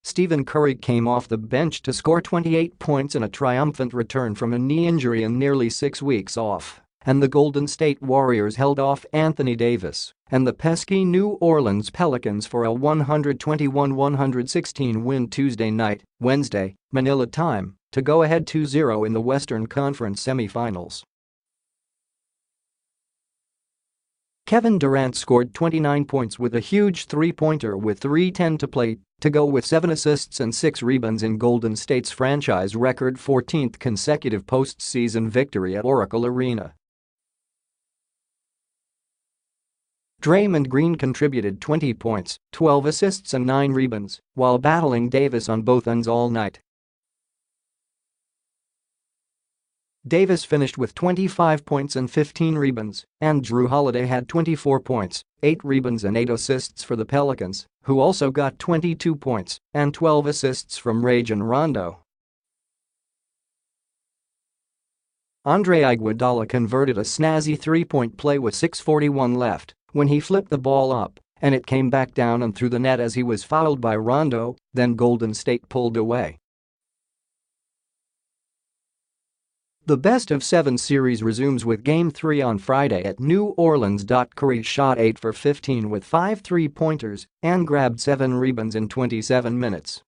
Stephen Curry came off the bench to score 28 points in a triumphant return from a knee injury and nearly 6 weeks off, and the Golden State Warriors held off Anthony Davis and the pesky New Orleans Pelicans for a 121-116 win Tuesday night, Wednesday, Manila time, to go ahead 2-0 in the Western Conference semifinals. Kevin Durant scored 29 points with a huge three-pointer with 3:10 to play to go with 7 assists and 6 rebounds in Golden State's franchise record 14th consecutive postseason victory at Oracle Arena. Draymond Green contributed 20 points, 12 assists and 9 rebounds, while battling Davis on both ends all night. Davis finished with 25 points and 15 rebounds, and Jrue Holiday had 24 points, 8 rebounds and 8 assists for the Pelicans, who also got 22 points and 12 assists from Rajon Rondo. Andre Iguodala converted a snazzy three-point play with 6:41 left when he flipped the ball up, and it came back down and through the net as he was fouled by Rondo, then Golden State pulled away. The best-of-7 series resumes with Game 3 on Friday at New Orleans. Curry shot 8 for 15 with 5 three-pointers and grabbed 7 rebounds in 27 minutes.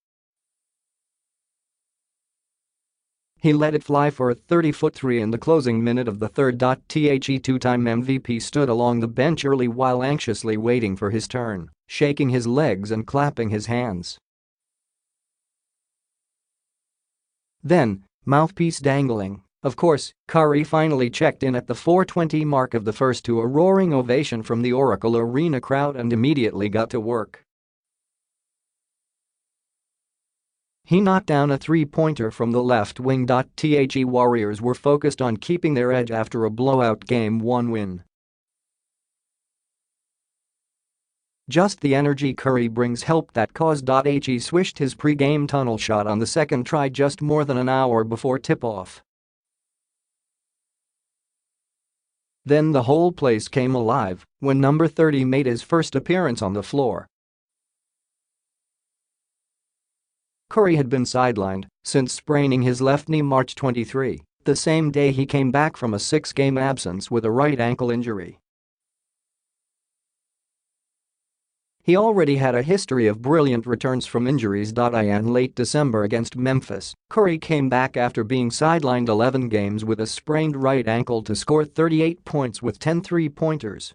He let it fly for a 30-foot three in the closing minute of the third. The two-time MVP stood along the bench early while anxiously waiting for his turn, shaking his legs and clapping his hands. Then, mouthpiece dangling, of course, Curry finally checked in at the 4:20 mark of the first to a roaring ovation from the Oracle Arena crowd and immediately got to work. He knocked down a three-pointer from the left wing. The Warriors were focused on keeping their edge after a blowout Game 1 win. Just the energy Curry brings helped that cause. He swished his pre-game tunnel shot on the second try just more than an hour before tip-off. Then the whole place came alive when number 30 made his first appearance on the floor. Curry had been sidelined since spraining his left knee March 23, the same day he came back from a 6-game absence with a right ankle injury. He already had a history of brilliant returns from injuries. In late December against Memphis, Curry came back after being sidelined 11 games with a sprained right ankle to score 38 points with 10 three-pointers.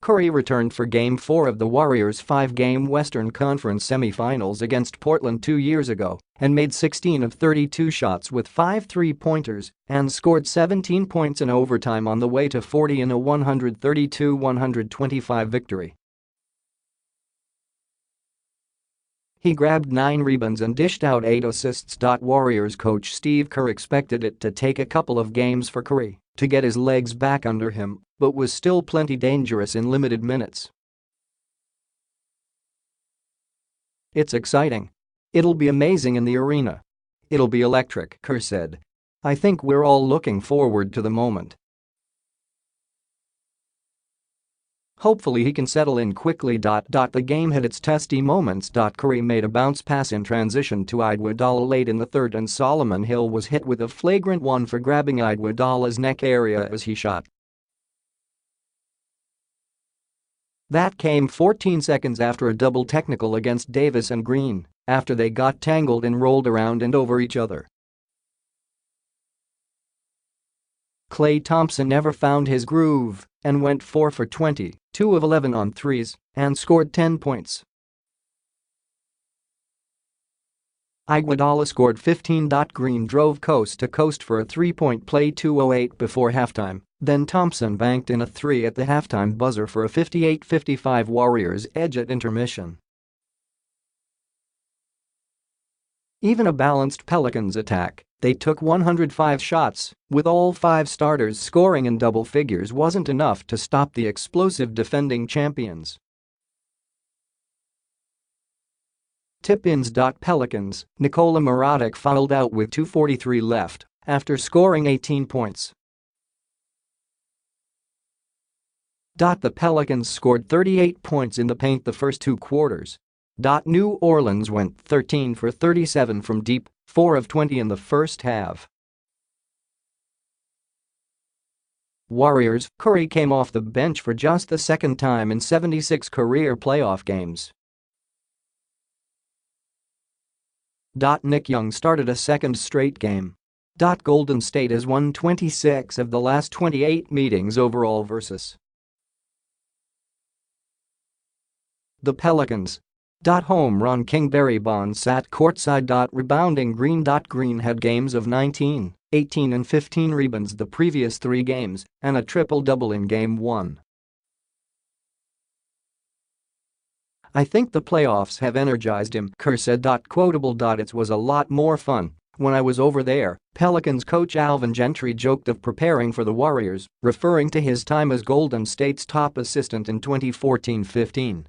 Curry returned for Game 4 of the Warriors' 5-game Western Conference semifinals against Portland 2 years ago and made 16 of 32 shots with 5 three-pointers and scored 17 points in overtime on the way to 40 in a 132-125 victory. He grabbed 9 rebounds and dished out 8 assists. Warriors coach Steve Kerr expected it to take a couple of games for Curry to get his legs back under him, but was still plenty dangerous in limited minutes. "It's exciting. It'll be amazing in the arena. It'll be electric," Kerr said. "I think we're all looking forward to the moment. Hopefully he can settle in quickly. The game had its testy moments. Curry made a bounce pass in transition to Iguodala late in the third and Solomon Hill was hit with a flagrant one for grabbing Iguodala's neck area as he shot. That came 14 seconds after a double technical against Davis and Green after they got tangled and rolled around and over each other. Klay Thompson never found his groove and went 4 for 20, 2 of 11 on threes, and scored 10 points. Iguodala scored 15. Green drove coast to coast for a three-point play 2:08 before halftime, then Thompson banked in a three at the halftime buzzer for a 58-55 Warriors edge at intermission. Even a balanced Pelicans attack, they took 105 shots, with all 5 starters scoring in double figures wasn't enough to stop the explosive defending champions. Tip-ins. Pelicans, Nikola Mirotic fouled out with 2:43 left after scoring 18 points. The Pelicans scored 38 points in the paint the first two quarters. New Orleans went 13 for 37 from deep, 4 of 20 in the first half. Warriors, Curry came off the bench for just the second time in 76 career playoff games. Nick Young started a second straight game. Golden State has won 26 of the last 28 meetings overall versus the Pelicans. Home run king Barry Bonds sat courtside. Rebounding Green. Green had games of 19, 18 and 15 rebounds the previous 3 games and a triple-double in Game 1. "I think the playoffs have energized him," Kerr said. Quotable. "It was a lot more fun when I was over there." Pelicans coach Alvin Gentry joked of preparing for the Warriors, referring to his time as Golden State's top assistant in 2014-15.